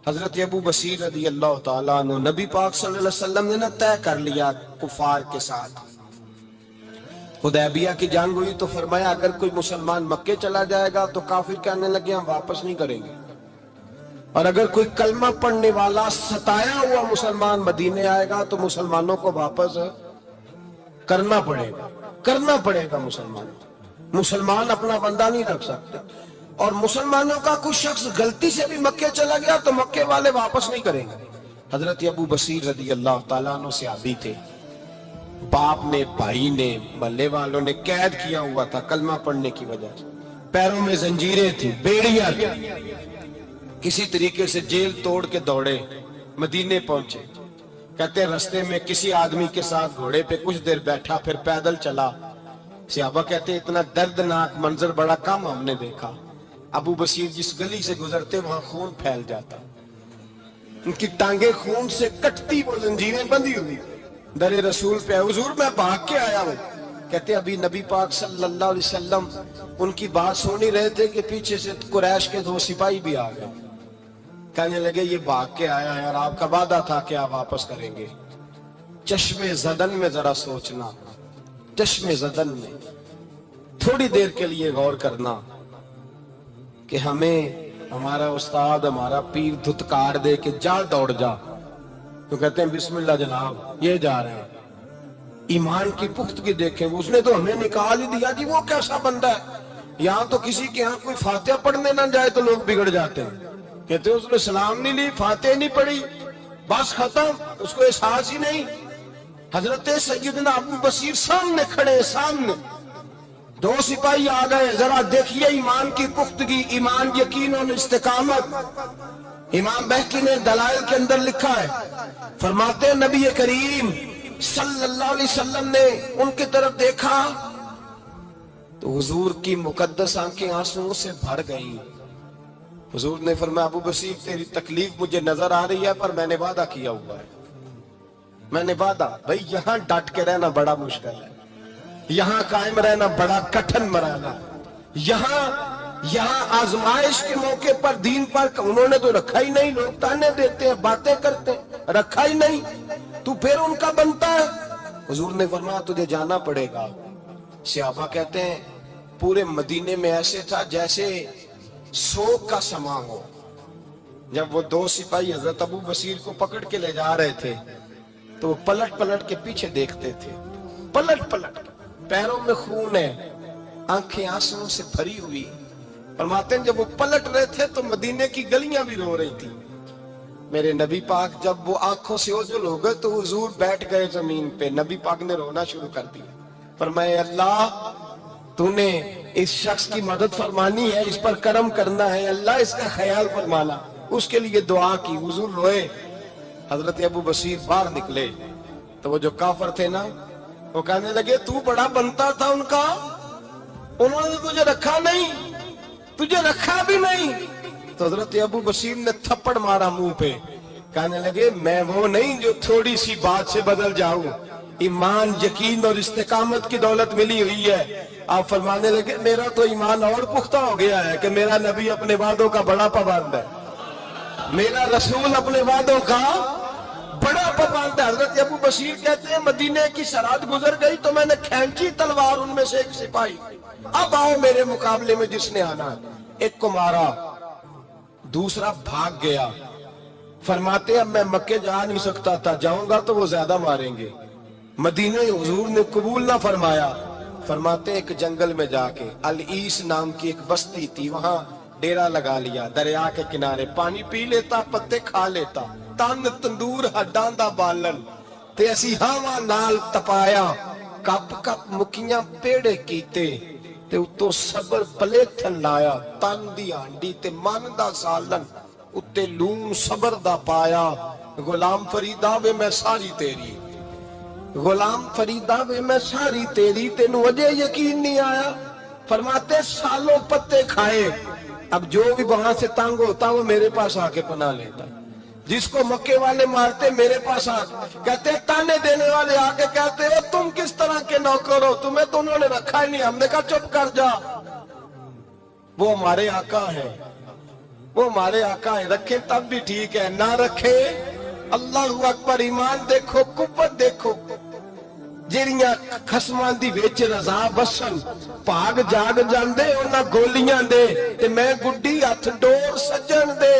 حضرت ابو بصیر رضی اللہ تعالیٰ عنہ نبی پاک صلی اللہ علیہ وسلم نے طے کر لیا کفار کے ساتھ. حدیبیہ کی جنگ ہوئی تو فرمایا اگر کوئی مسلمان مکے چلا جائے گا تو کافر کہنے لگے ہم واپس نہیں کریں گے، اور اگر کوئی کلمہ پڑھنے والا ستایا ہوا مسلمان مدینے آئے گا تو مسلمانوں کو واپس کرنا پڑے گا. مسلمان اپنا بندہ نہیں رکھ سکتے، اور مسلمانوں کا کوئی شخص غلطی سے بھی مکے چلا گیا تو مکے والے واپس نہیں کریں گے. حضرت ابو بصیر رضی اللہ تعالیٰ عنہ صحابی تھے، باپ نے، بھائی نے، محلے والوں نے قید کیا ہوا تھا کلمہ پڑھنے کی وجہ سے، پیروں میں زنجیریں تھی، بیڑیاں تھی. کسی طریقے سے جیل توڑ کے دوڑے مدینے پہنچے. کہتے رستے میں کسی آدمی کے ساتھ گھوڑے پہ کچھ دیر بیٹھا پھر پیدل چلا. صحابہ کہتے اتنا دردناک منظر بڑا کم ہم نے دیکھا. ابو بصیر جس گلی سے گزرتے وہاں خون پھیل جاتا، ان کی ٹانگیں خون سے کٹتی، وہ زنجیریں بندھی ہوئی. در رسول پہ حضور میں بھاگ کے آیا ہوں. کہتے ابھی نبی پاک صلی اللہ علیہ وسلم ان کی بات سن ہی رہے تھے کہ پیچھے سے قریش کے 2 سپاہی بھی آ گئے. کہنے لگے یہ بھاگ کے آیا ہے اور آپ کا وعدہ تھا کہ آپ واپس کریں گے. چشم زدن میں ذرا سوچنا، چشم زدن میں تھوڑی دیر کے لیے غور کرنا کہ ہمیں ہمارا استاد، ہمارا پیر دھتکار دے کہ جا دوڑ جا، تو کہتے ہیں بسم اللہ جناب یہ جا رہے ہیں. ایمان کی پختگی دیکھیں، اس نے تو ہمیں نکال ہی دیا کہ وہ کیسا بندہ ہے. یہاں تو کسی کے یہاں کوئی فاتحہ پڑھنے نہ جائے تو لوگ بگڑ جاتے ہیں. کہتے ہیں اس نے سلام نہیں لی، فاتحہ نہیں پڑھی، بس ختم، اس کو احساس ہی نہیں. حضرت سیدنا ابو بصیر سامنے کھڑے، سامنے 2 سپاہی آ گئے. ذرا دیکھیے ایمان کی پختگی، ایمان، یقین اور استقامت. امام بہقی نے دلائل کے اندر لکھا ہے، فرماتے ہیں نبی کریم صلی اللہ علیہ وسلم نے ان کی طرف دیکھا تو حضور کی مقدس آنکھیں آنسوؤں سے بھر گئیں. حضور نے فرمایا ابو بصیر تیری تکلیف مجھے نظر آ رہی ہے، پر میں نے وعدہ کیا ہوا ہے. میں نے وعدہ، بھئی یہاں ڈٹ کے رہنا بڑا مشکل ہے، یہاں قائم رہنا بڑا کٹھن مرانا. یہاں آزمائش کے موقع پر دین پر انہوں نے تو رکھا ہی نہیں. لوگ تانے دیتے ہیں، باتیں کرتے ہیں، رکھا ہی نہیں، تو پھر ان کا بنتا ہے. حضور نے فرمایا تجھے جانا پڑے گا. صحابہ کہتے ہیں پورے مدینے میں ایسے تھا جیسے سوگ کا سما ہو. جب وہ 2 سپاہی حضرت ابو بصیر کو پکڑ کے لے جا رہے تھے تو وہ پلٹ پلٹ کے پیچھے دیکھتے تھے، پلٹ پلٹ کے، پیروں میں خون ہے، آنکھیں آنسوؤں سے بھری ہوئی. فرماتے ہیں جب وہ پلٹ رہے تھے تو مدینے کی گلیاں بھی رو رہی تھی. میرے نبی پاک جب وہ آنکھوں سے اوجھل ہو گئے تو حضور بیٹھ گئے زمین پہ. نبی پاک نے رونا شروع کر دیا. فرمایا اللہ تو نے اس شخص کی مدد فرمانی ہے، اس پر کرم کرنا ہے، اللہ اس کا خیال فرمانا. اس کے لیے دعا کی، حضور روئے. حضرت ابو بصیر باہر نکلے تو وہ جو کافر تھے نا وہ کہنے لگے تو بڑا بنتا تھا ان کا، انہوں نے تجھے رکھا نہیں، تجھے رکھا بھی نہیں. تو حضرت ابو بصیر نے تھپڑ مارا منہ پہ. کہنے لگے میں وہ نہیں جو تھوڑی سی بات سے بدل جاؤں. ایمان، یقین اور استقامت کی دولت ملی ہوئی ہے. آپ فرمانے لگے میرا تو ایمان اور پختہ ہو گیا ہے کہ میرا نبی اپنے وعدوں کا بڑا پابند ہے، میرا رسول اپنے وعدوں کا بڑا پابند ہے. حضرت ابو بصیر کہتے ہیں مدینے کی سرحد گزر گئی تو میں نے کھینچی تلوار، ان میں سے ایک سپاہی، اب آؤ میرے مقابلے میں جس نے آنا. ایک کو مارا، دوسرا بھاگ گیا. فرماتے اب میں مکے جا نہیں سکتا تھا، جاؤں گا تو وہ زیادہ ماریں گے. مدینہ حضور نے قبول نہ فرمایا. فرماتے ایک جنگل میں جا کے العیس نام کی ایک بستی تھی، وہاں ڈیرا لگا لیا. دریا کے کنارے پانی پی لیتا، پتے کھا لیتا، تن تندور ہڈاں دا بالن تے اسی ہوا نال تپایا. کپ کپ مکیاں پیڑے کیتے تے اتو صبر پلیٹھن لایا. تن دی ہانڈی تے من دا سالن اتے لون صبر دا پایا. غلام فریدا وے میں ساری تیری، غلام فریدا وے میں ساری تیری، تینوں اجے یقین نہیں آیا. فرماتے سالوں پتے کھائے، اب جو بھی وہاں سے تنگ ہوتا وہ میرے پاس آ کے پناہ لیتا. جس کو مکے والے مارتے میرے پاس آ کہتے تانے دینے والے آ کے کہتے ہو تم کس طرح کے نوکر ہو، تمہیں تو انہوں نے رکھا ہی نہیں. ہم نے کہا چپ کر جا، وہ ہمارے آقا ہے، وہ ہمارے آقا ہے، رکھے تب بھی ٹھیک ہے، نہ رکھے اللہ اکبر، ایمان دیکھو، قوت دیکھو، جیڑیاں خسماں دی وچ رضا بسن پاگ جاگ جاندے انہاں گولیاں دے تے میں گڈی ہتھ ڈور سجن دے،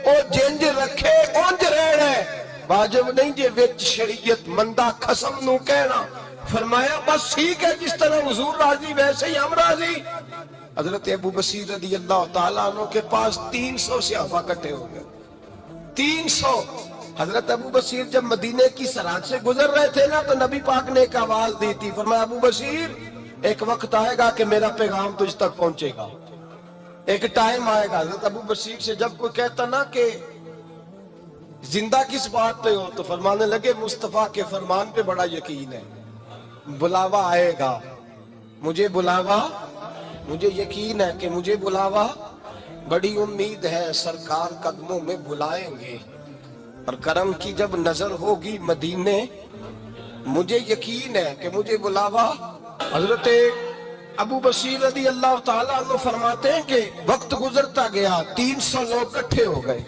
او جنج رکھے اونج رہنا ہے، واجب نہیں جے وچ شریعت مندہ خسم نو کہنا۔ فرمایا بس ٹھیک ہے، جس طرح حضور راضی ویسے ہی ہم راضی۔ حضرت ابو بصیر رضی اللہ تعالیٰ عنہ کے پاس 300 صحابہ کٹھے ہو گئے، 300۔ حضرت ابو بصیر جب مدینے کی سرحد سے گزر رہے تھے نا تو نبی پاک نے ایک آواز دی تھی، فرمایا ابو بصیر ایک وقت آئے گا کہ میرا پیغام تجھ تک پہنچے گا، ایک ٹائم آئے گا۔ حضرت ابو بصیر سے جب کوئی کہتا نا کہ زندہ کس بات پہ ہو تو فرمانے لگے مصطفیٰ کے فرمان پہ بڑا یقین ہے، بلاوا آئے گا، مجھے بلاوا، مجھے یقین ہے کہ مجھے بلاوا، بڑی امید ہے سرکار قدموں میں بلائیں گے، اور کرم کی جب نظر ہوگی مدینے، مجھے یقین ہے کہ مجھے بلاوا۔ حضرت ابو بصیر رضی اللہ تعالیٰ عنہ فرماتے ہیں کہ وقت گزرتا گیا، 300 لوگ کٹھے ہو گئے۔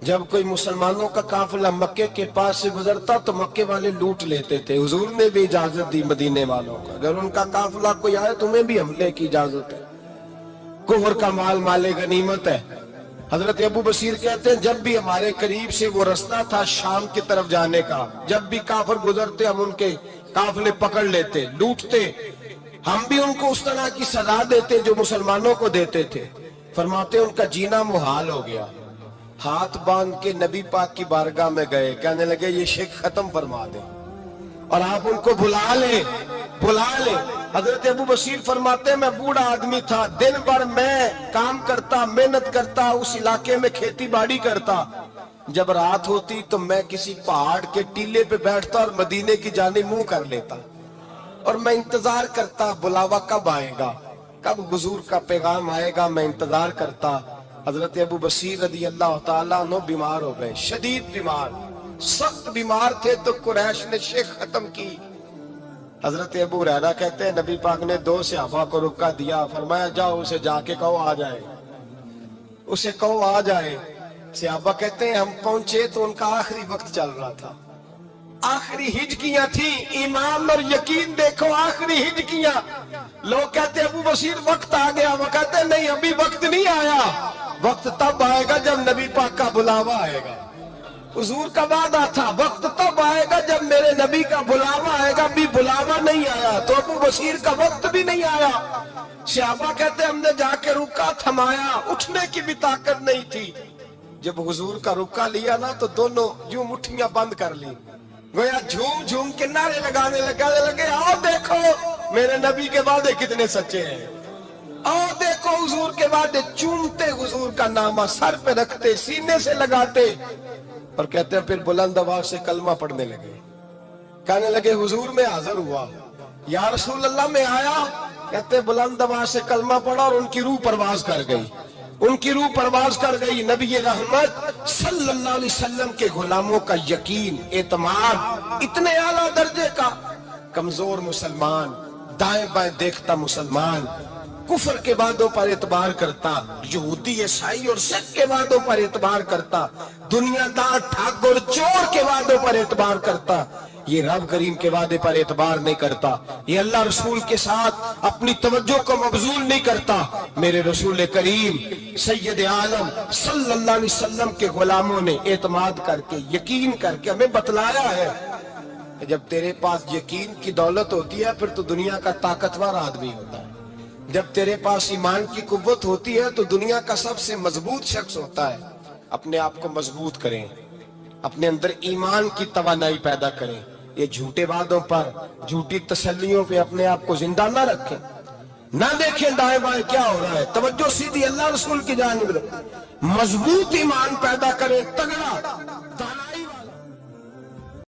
جب کوئی مسلمانوں کا قافلہ مکے کے پاس سے گزرتا تو مکے والے لوٹ لیتے تھے، حضور نے بھی اجازت دی مدینے والوں کو، اگر ان کا قافلہ کوئی آئے تمہیں بھی حملے کی اجازت ہے، کفر کا مال مال غنیمت ہے۔ حضرت ابو بصیر کہتے ہیں جب بھی ہمارے قریب سے وہ رستہ تھا شام کی طرف جانے کا، جب بھی کافر گزرتے ہم ان کے قافلے پکڑ لیتے، لوٹتے، ہم بھی ان کو اس طرح کی سزا دیتے جو مسلمانوں کو دیتے تھے۔ فرماتے ان کا جینا محال ہو گیا، ہاتھ باندھ کے نبی پاک کی بارگاہ میں گئے، کہنے لگے یہ شرک ختم فرما دیں اور آپ ان کو بلا لیں، بلا لیں۔ حضرت ابو بصیر فرماتے ہیں میں بوڑھا آدمی تھا، دن بھر میں کام کرتا، محنت کرتا، اس علاقے میں کھیتی باڑی کرتا، جب رات ہوتی تو میں کسی پہاڑ کے ٹیلے پہ بیٹھتا اور مدینے کی جانب منہ کر لیتا اور میں انتظار کرتا بلاوا کب آئے گا، کب حضور کا پیغام آئے گا، میں انتظار کرتا۔ حضرت ابو بصیر رضی اللہ تعالیٰ عنہ بیمار ہو گئے، شدید بیمار، سخت بیمار تھے تو قریش نے شیخ ختم کی۔ حضرت ابو ہریرہ کہتے ہیں نبی پاک نے 2 صحابہ کو رکا دیا، فرمایا جاؤ اسے جا کے کہو آ جائے، اسے کہو آ جائے۔ صحابہ کہتے ہیں ہم پہنچے تو ان کا آخری وقت چل رہا تھا، آخری ہجکیاں تھیں، ایمان اور یقین دیکھو، آخری ہجکیاں۔ لوگ کہتے ہیں ابو بصیر وقت آ گیا، وہ کہتے ہیں نہیں ابھی وقت نہیں آیا، وقت تب آئے گا جب نبی پاک کا بلاوا آئے گا۔ حضور کا وعدہ تھا وقت تب آئے گا جب میرے نبی کا بلاوا آئے گا، ابھی بلاوا نہیں آیا تو ابو بصیر کا وقت بھی نہیں آیا۔ صحابہ کہتے ہیں ہم نے جا کے رکا، تھمایا، اٹھنے کی بھی طاقت نہیں تھی۔ جب حضور کا رکا لیا نا تو دونوں یوں مٹھیاں بند کر لی، گویا جھوم جھوم کے نعرے لگانے لگے آؤ دیکھو میرے نبی کے وعدے کتنے سچے ہیں، آؤ دیکھو حضور کے وعدے، چومتے حضور کا نامہ، سر پہ رکھتے، سینے سے لگاتے، اور کہتے ہیں پھر بلند آواز سے کلمہ پڑھنے لگے، کہنے لگے حضور میں حاضر ہوا، یا رسول اللہ میں آیا، کہتے ہیں بلند آواز سے کلمہ پڑھا اور ان کی روح پرواز کر گئی، ان کی روح پرواز کر گئی۔ نبی رحمت صلی اللہ علیہ وسلم کے غلاموں کا یقین، اعتماد اتنے اعلیٰ درجے کا، کمزور مسلمان، دائیں بائیں دیکھتا مسلمان، کفر کے وعدوں پر اعتبار کرتا، یہودی عیسائی اور سکھ کے وعدوں پر اعتبار کرتا، دنیا دار ٹھگ اور چور کے وعدوں پر اعتبار کرتا، یہ رب کریم کے وعدے پر اعتبار نہیں کرتا، یہ اللہ رسول کے ساتھ اپنی توجہ کو مبذول نہیں کرتا۔ میرے رسول کریم سید عالم صلی اللہ علیہ وسلم کے غلاموں نے اعتماد کر کے، یقین کر کے ہمیں بتلایا ہے کہ جب تیرے پاس یقین کی دولت ہوتی ہے پھر تو دنیا کا طاقتور آدمی ہوتا ہے، جب تیرے پاس ایمان کی قوت ہوتی ہے تو دنیا کا سب سے مضبوط شخص ہوتا ہے۔ اپنے آپ کو مضبوط کریں، اپنے اندر ایمان کی توانائی پیدا کریں، یہ جھوٹے وعدوں پر، جھوٹی تسلیوں پہ اپنے آپ کو زندہ نہ رکھیں، نہ دیکھیں دائیں بائیں کیا ہو رہا ہے، توجہ سیدھی اللہ رسول کی جانب رکھیں، مضبوط ایمان پیدا کریں، تگڑا